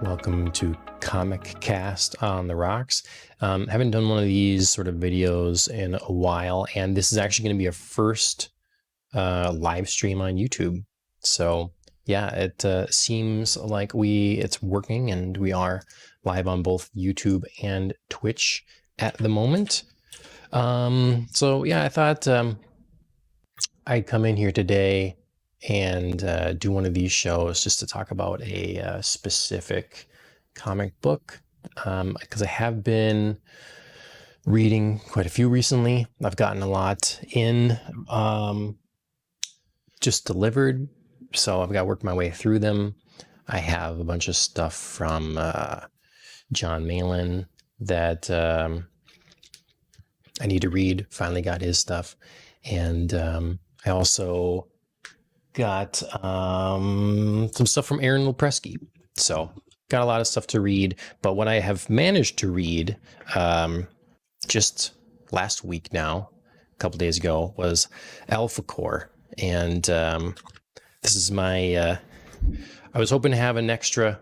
Welcome to Comicast on the Rocks. Haven't done one of these sort of videos in a while, and this is actually going to be a first live stream on YouTube. So yeah, it seems like it's working, and we are live on both YouTube and Twitch at the moment. So yeah, I thought I'd come in here today and do one of these shows just to talk about a specific comic book, because I have been reading quite a few recently. I've gotten a lot in just delivered, so I've got to work my way through them. I have a bunch of stuff from John Malin that I need to read. Finally got his stuff, and I also got some stuff from Aaron Lopresky. So got a lot of stuff to read, but what I have managed to read just last week now, a couple days ago, was Alphacore. And this is my, I was hoping to have an extra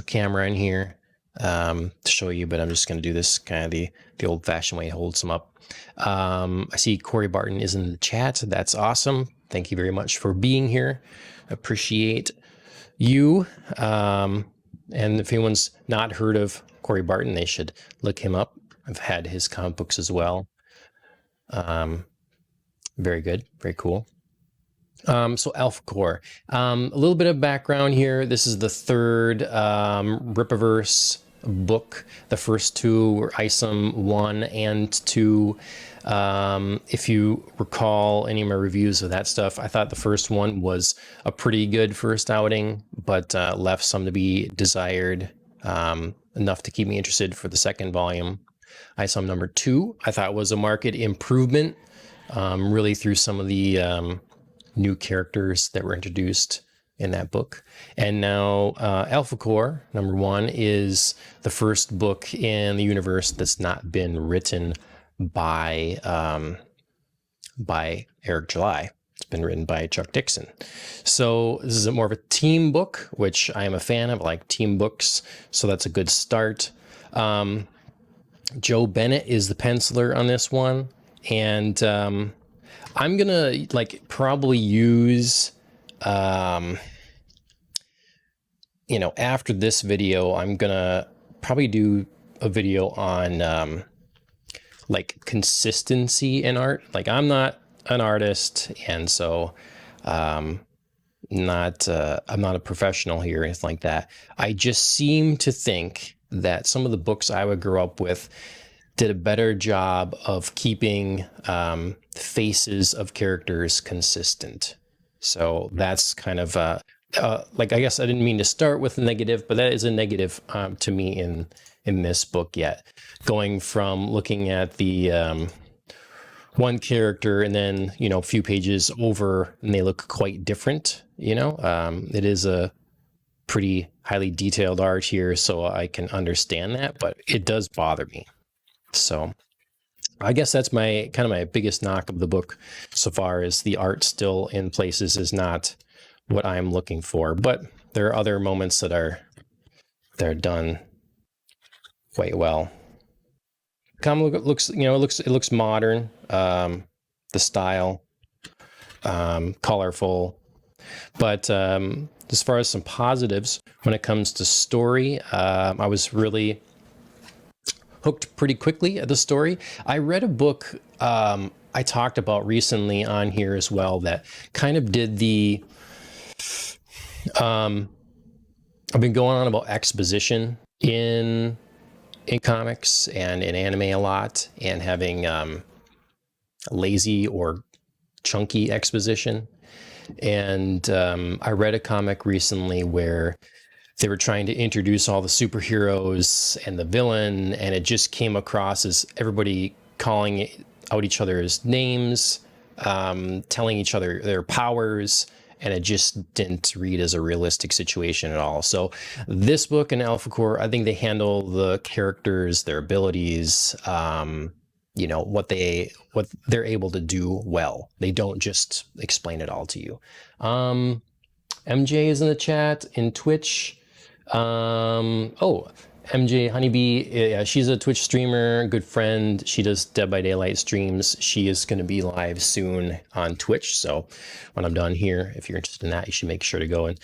camera in here to show you, but I'm just going to do this kind of the old fashioned way, hold some up. I see Corey Barton is in the chat. That's awesome. Thank you very much for being here. Appreciate you. And if anyone's not heard of Corey Barton, they should look him up. I've had his comic books as well. Very good. Very cool. So Alphacore. A little bit of background here. This is the third Rippaverse book. The first two were ISOM 1 and 2. If you recall any of my reviews of that stuff, I thought the first one was a pretty good first outing, but left some to be desired, enough to keep me interested for the second volume. ISOM number 2, I thought was a market improvement, really through some of the new characters that were introduced in that book. And now Alphacore number 1 is the first book in the universe that's not been written by Eric July. It's been written by Chuck Dixon. So this is more of a team book, which I am a fan of. I like team books, so that's a good start. Joe Bennett is the penciler on this one, and I'm gonna probably use after this video, I'm gonna probably do a video on consistency in art. I'm not an artist, and so I'm not a professional here or anything like that. I just seem to think that some of the books I would grow up with did a better job of keeping faces of characters consistent. So that's kind of I guess I didn't mean to start with a negative, but that is a negative to me in this book yet. Going from looking at the one character and then, a few pages over and they look quite different, it is a pretty highly detailed art here, so I can understand that, but it does bother me. So I guess that's my biggest knock of the book so far, is the art still in places is not what I'm looking for, but there are other moments that are done quite well. Comic looks, it looks modern. The style, colorful, but as far as some positives, when it comes to story, I was really hooked pretty quickly at the story. I read a book I talked about recently on here as well that kind of did the I've been going on about exposition in comics and in anime a lot, and having lazy or chunky exposition. And I read a comic recently where they were trying to introduce all the superheroes and the villain, and it just came across as everybody calling out each other's names, telling each other their powers, and it just didn't read as a realistic situation at all. So this book in Alphacore, I think they handle the characters, their abilities, what they're able to do well. They don't just explain it all to you. MJ is in the chat in Twitch. Oh, MJ Honeybee, yeah, she's a Twitch streamer, good friend. She does Dead by Daylight streams. She is going to be live soon on Twitch. So when I'm done here, if you're interested in that, you should make sure to go and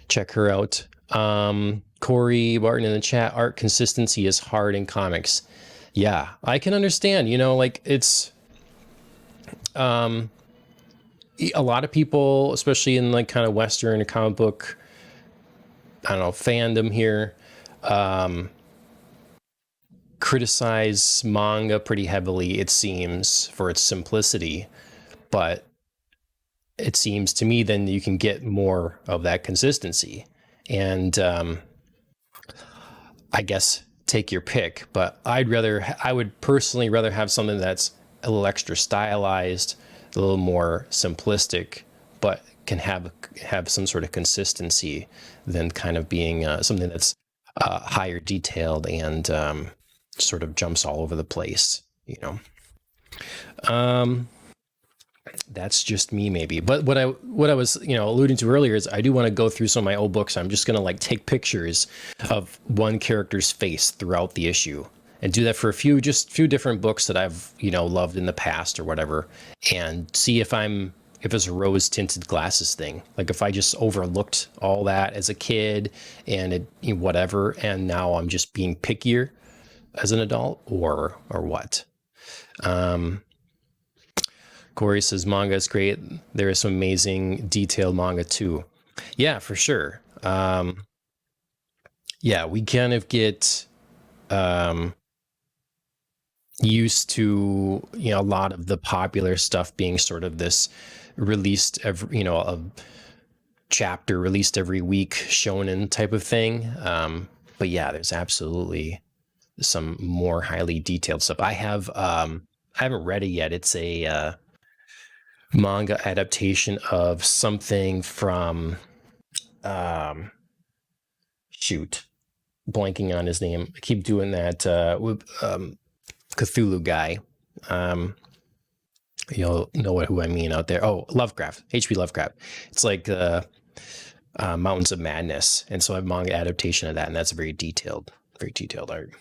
check her out. Corey Barton in the chat, art consistency is hard in comics. Yeah, I can understand, like it's a lot of people, especially in like kind of Western comic book, I don't know, fandom here, criticize manga pretty heavily, it seems, for its simplicity. But it seems to me then you can get more of that consistency. And I guess take your pick. But I would personally rather have something that's a little extra stylized, a little more simplistic, but can have some sort of consistency than kind of being something that's higher detailed and sort of jumps all over the place, That's just me, maybe. But what I was alluding to earlier is I do want to go through some of my old books. I'm just gonna like take pictures of one character's face throughout the issue and do that for a few different books that I've loved in the past or whatever, and see if it's a rose tinted glasses thing. Like if I just overlooked all that as a kid and whatever, and now I'm just being pickier as an adult, or what. Corey says manga is great. There is some amazing detailed manga too. Yeah, for sure. Yeah, we kind of get used to a lot of the popular stuff being sort of this released every a chapter released every week shonen type of thing. But yeah, there's absolutely some more highly detailed stuff. I haven't read it yet. It's a manga adaptation of something from blanking on his name. I keep doing that Cthulhu guy. You'll know who I mean out there. Oh, Lovecraft, H.P. Lovecraft. It's like Mountains of Madness, and so I have manga adaptation of that, and that's very detailed art.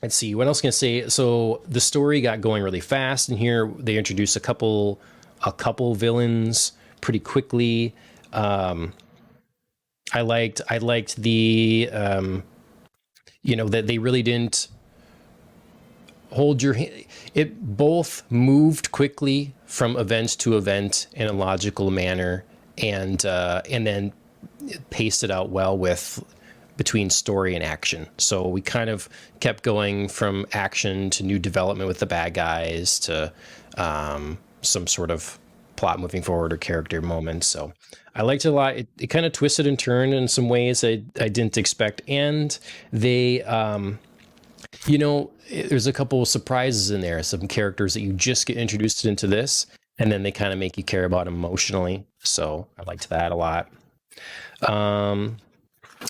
Let's see, what else can I say? So the story got going really fast, and here they introduced a couple villains pretty quickly. I liked the that they really didn't hold your hand. It both moved quickly from event to event in a logical manner, and then paced it out well between story and action. So we kind of kept going from action to new development with the bad guys to some sort of plot moving forward or character moments. So I liked it a lot. It kind of twisted and turned in some ways I didn't expect. And they, there's a couple of surprises in there, some characters that you just get introduced into this, and then they kind of make you care about them emotionally. So I liked that a lot.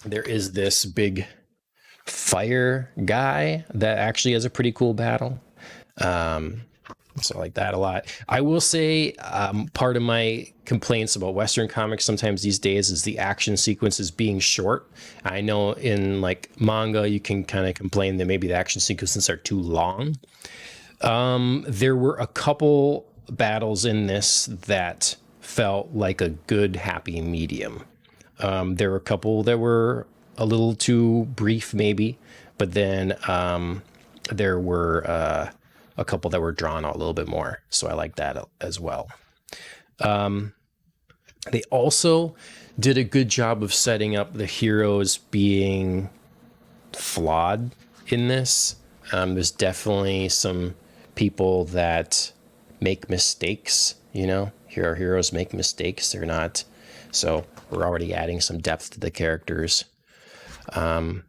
There is this big fire guy that actually has a pretty cool battle. So I like that a lot. I will say part of my complaints about Western comics sometimes these days is the action sequences being short. I know in like manga, you can kind of complain that maybe the action sequences are too long. There were a couple battles in this that felt like a good, happy medium. There were a couple that were a little too brief, maybe, but then there were a couple that were drawn out a little bit more. So I like that as well. They also did a good job of setting up the heroes being flawed in this. There's definitely some people that make mistakes, Here our heroes make mistakes. They're not. So we're already adding some depth to the characters. So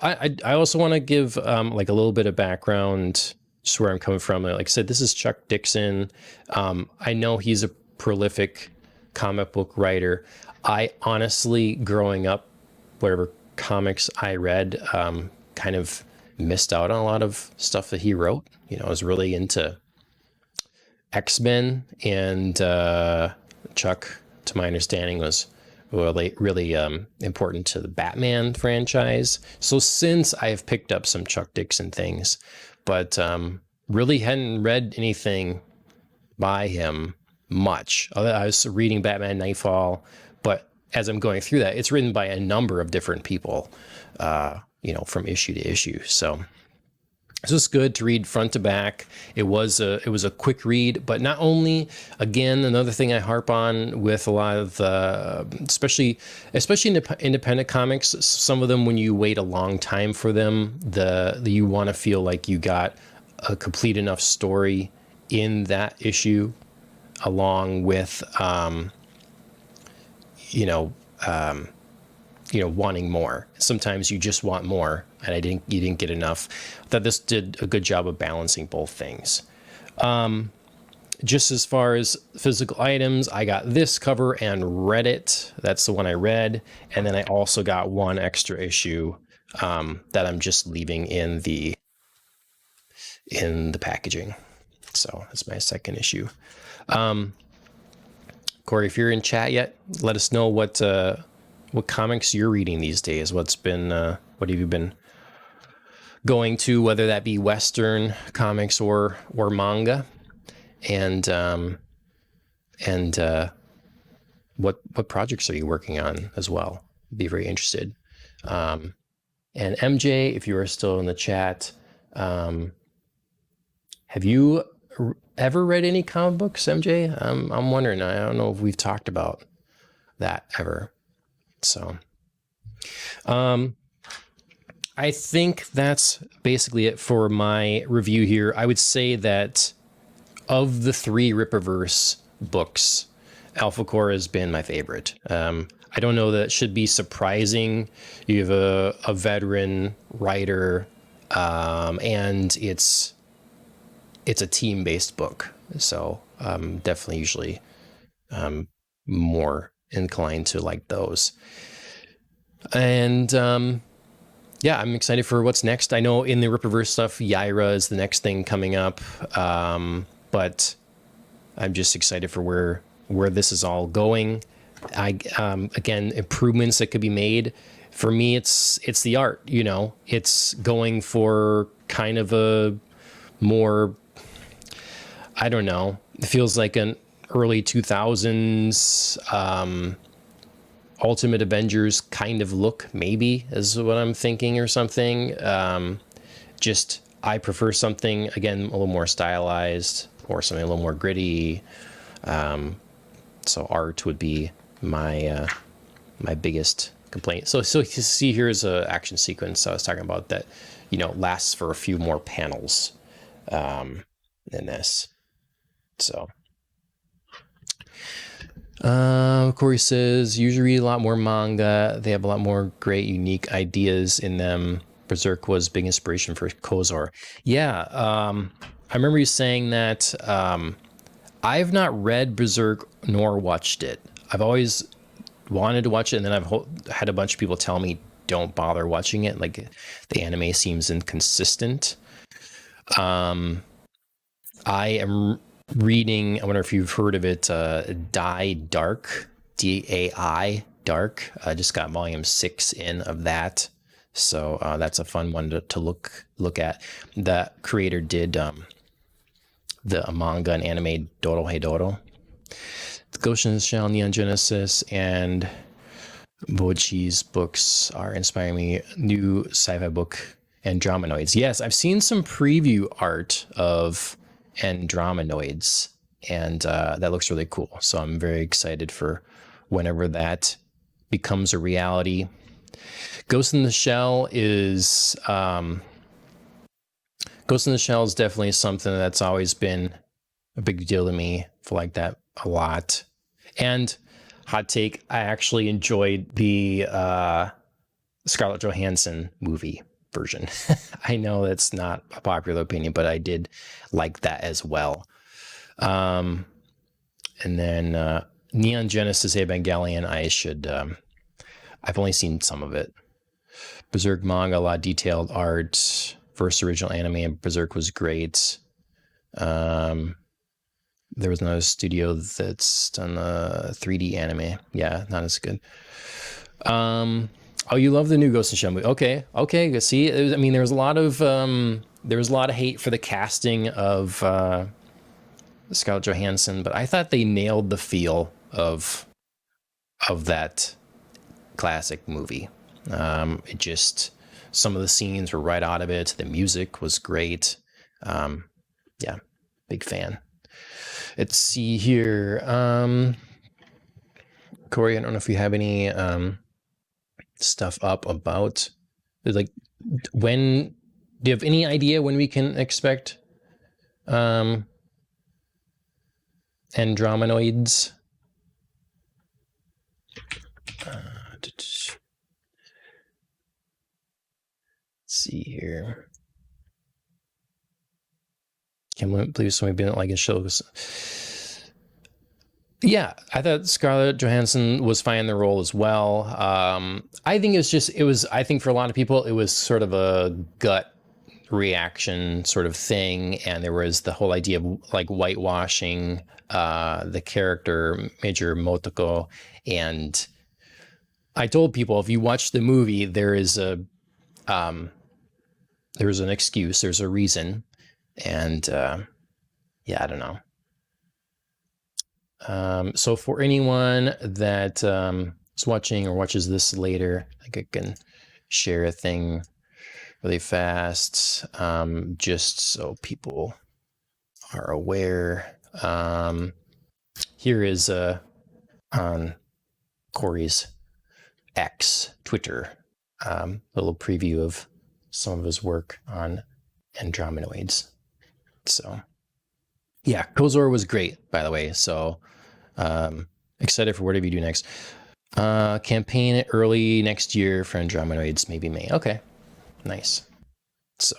I also want to give like a little bit of background, just where I'm coming from. Like I said, this is Chuck Dixon. I know he's a prolific comic book writer. I honestly, growing up, whatever comics I read, kind of missed out on a lot of stuff that he wrote. I was really into X-Men, and Chuck, to my understanding, was really important to the Batman franchise. So since I've picked up some Chuck Dixon things, but really hadn't read anything by him much. I was reading Batman Nightfall, but as I'm going through that, it's written by a number of different people, from issue to issue. So it's just good to read front to back. It was a quick read, but not only, again, another thing I harp on with a lot of especially independent comics. Some of them, when you wait a long time for them, you want to feel like you got a complete enough story in that issue, along with wanting more. Sometimes you just want more, and you didn't get enough. That this did a good job of balancing both things. Just as far as physical items, I got this cover and read it. That's the one I read, and then I also got one extra issue that I'm just leaving in the packaging. So that's my second issue. Corey, if you're in chat yet, let us know what comics you're reading these days. What have you been going to, whether that be Western comics or manga, and what projects are you working on as well? Be very interested. And MJ, if you are still in the chat, have you ever read any comic books, MJ? I'm wondering. I don't know if we've talked about that ever. So, I think that's basically it for my review here. I would say that of the 3 Rippaverse books, Alphacore has been my favorite. I don't know that it should be surprising. You have a veteran writer, and it's a team-based book. So definitely usually more inclined to like those. And yeah, I'm excited for what's next. I know in the Rippaverse stuff, Yaira is the next thing coming up, but I'm just excited for where this is all going. Again, improvements that could be made. For me, it's the art. It's going for kind of a more, I don't know. It feels like an early 2000s Ultimate Avengers kind of look, maybe, is what I'm thinking, or something. I prefer something, again, a little more stylized, or something a little more gritty. So art would be my biggest complaint. So you see, here's an action sequence I was talking about that, lasts for a few more panels than this. So. Corey says, usually read a lot more manga. They have a lot more great, unique ideas in them. Berserk was big inspiration for Kozor. Yeah, I remember you saying that. I've not read Berserk nor watched it. I've always wanted to watch it, and then I've had a bunch of people tell me don't bother watching it. Like, the anime seems inconsistent. I am reading, I wonder if you've heard of it, Die Dark, DAI Dark. I just got volume 6 in of that, so that's a fun one to look at. The creator did the manga and anime Dorohedoro. Goshen in the Shell, Neon Genesis, and Boichi's books are inspiring me. New sci-fi book, Andromanoids. Yes, I've seen some preview art of Andromanoids, and that looks really cool. So I'm very excited for whenever that becomes a reality. Ghost in the Shell is definitely something that's always been a big deal to me. I feel like that a lot. And hot take, I actually enjoyed the Scarlett Johansson movie version. I know that's not a popular opinion, but I did like that as well. And then Neon Genesis Evangelion, I've only seen some of it. Berserk manga, a lot of detailed art. First original anime of Berserk was great. there was another studio that's done 3D anime. Yeah, not as good. Oh, you love the new Ghost in the Shell movie? Okay. See, I mean, there was a lot of hate for the casting of Scarlett Johansson, but I thought they nailed the feel of that classic movie. It just, some of the scenes were right out of it. The music was great. Yeah, big fan. Let's see here. Corey, I don't know if you have any stuff up about, like, when, do you have any idea when we can expect Andromenoids? Let's see here. Can't believe somebody didn't like his show. Yeah, I thought Scarlett Johansson was fine in the role as well. I think I think for a lot of people, it was sort of a gut reaction sort of thing. And there was the whole idea of like whitewashing the character Major Motoko. And I told people, if you watch the movie, there's an excuse, there's a reason. And yeah, I don't know. So for anyone that is watching or watches this later, I think I can share a thing really fast, just so people are aware. Here is on Corey's X, Twitter, a little preview of some of his work on Andromenoids. So yeah, Kozor was great, by the way. So excited for whatever you do next. Campaign early next year for Andromenoids, maybe May. Okay, nice. So,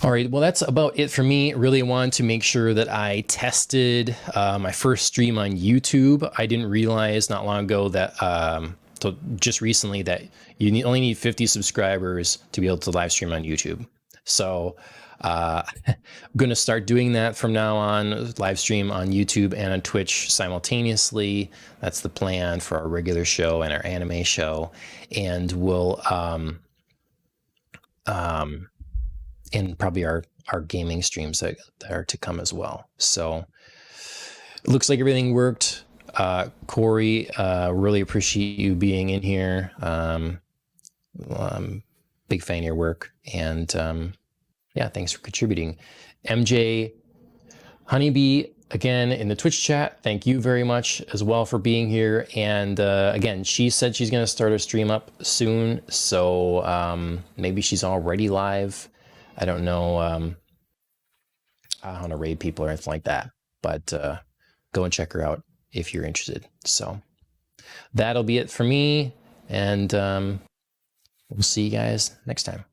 all right, well, that's about it for me. Really wanted to make sure that I tested my first stream on YouTube. I didn't realize not long ago that, so just recently, that you only need 50 subscribers to be able to live stream on YouTube. So I'm going to start doing that from now on, live stream on YouTube and on Twitch simultaneously. That's the plan for our regular show and our anime show. And we'll, and probably our gaming streams that are to come as well. So it looks like everything worked. Corey, really appreciate you being in here. Big fan of your work. And, yeah, thanks for contributing. MJ Honeybee, again, in the Twitch chat, thank you very much as well for being here. And again, she said she's going to start her stream up soon. So maybe she's already live. I don't know how to raid people or anything like that. But go and check her out if you're interested. So that'll be it for me. And we'll see you guys next time.